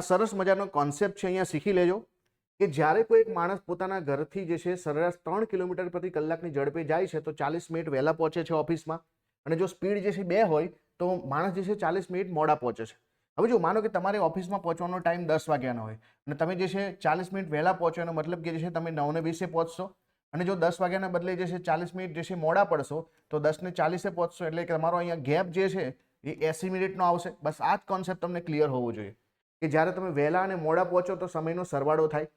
આ સરસ મજાનો કોન્સેપ્ટ છે, અહીંયા શીખી લેજો કે જ્યારે કોઈ એક માણસ પોતાના ઘરથી જે છે સરેરાશ 3 કિલોમીટર પ્રતિ કલાકની ઝડપે જાય છે તો 40 મિનિટ વહેલા પહોંચે છે ઓફિસમાં, અને જો સ્પીડ જે છે 2 હોય તો માણસ જે છે 40 મિનિટ મોડા પહોંચે છે. હવે જો માનો કે તમારે ઓફિસમાં પહોંચવાનો ટાઈમ 10 વાગ્યાનો હોય અને તમે જે છે 40 મિનિટ વહેલા પહોંચો, એનો મતલબ કે જે છે તમે 9:20 પહોંચશો, અને જો 10 વાગ્યાના બદલે જે છે 40 મિનિટ જે છે મોડા પડશો તો 10:40 પહોંચશો, એટલે કે તમારો અહીંયા ગેપ જે છે એ 80 મિનિટનો આવશે. બસ આ જ કોન્સેપ્ટ તમને ક્લિયર હોવો જોઈએ કે જ્યારે તમે વહેલા અને મોડા પહોંચો તો સમયનો સરવાળો થાય,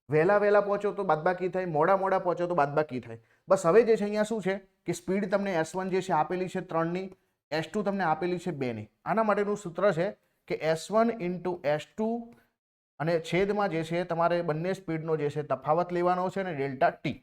વહેલા પહોંચો તો બાદબાકી થાય, મોડા પહોંચો તો બાદબાકી થાય. બસ હવે જે છે અહીંયા શું છે કે સ્પીડ તમને S1 જે છે આપેલી છે 3ની, S2 તમને આપેલી છે 2ની. આના માટેનું સૂત્ર છે કે S1 × S2 અને છેદમાં જે છે તમારે બંને સ્પીડનો જે છે તફાવત લેવાનો છે, અને ડેલ્ટા ટી.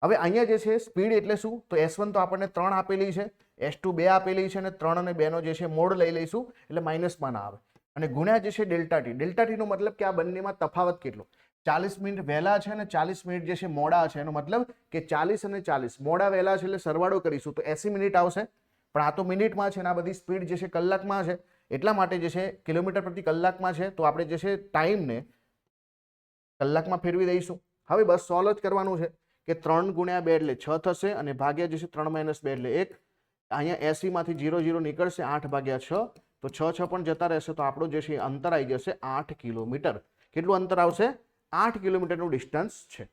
હવે અહીંયા જે છે સ્પીડ એટલે શું, તો S1 તો આપણને 3 આપેલી છે, S2 2 આપેલી છે, અને 3 અને 2 નો જે છે મોડ લઈ લઈશું એટલે માઇનસમાં ના આવે, અને ગુણ્યા જે છે ડેલ્ટા ટી. ડેલ્ટા ટીનો મતલબ કે આ બંનેમાં તફાવત કેટલો, 40 મિનિટ વહેલા છે અને 40 મિનિટ જે છે મોડા છે, એનો મતલબ કે 40 અને 40 મોડા વહેલા છે એટલે સરવાળો કરીશું તો 80 મિનિટ આવશે, પણ આ તો મિનિટમાં છે અને આ બધી સ્પીડ જે છે કલાકમાં છે, એટલા માટે જે છે કિલોમીટર પ્રતિ કલાકમાં છે તો આપણે જે છે ટાઈમને કલાકમાં ફેરવી દઈશું. હવે બસ સોલ્વ જ કરવાનું છે કે 3 × 2 એટલે 6 થશે, અને ભાગ્યા જે છે 3 - 2 એટલે 1. અહીંયા 80 માંથી 0 0 નીકળશે, 8/6 તો 6 પણ જતા રહેશે, તો આપણું જે છે અંતર આવી જશે 8 કિલોમીટર. કેટલું અંતર આવશે? 8 કિલોમીટરનું ડિસ્ટન્સ છે.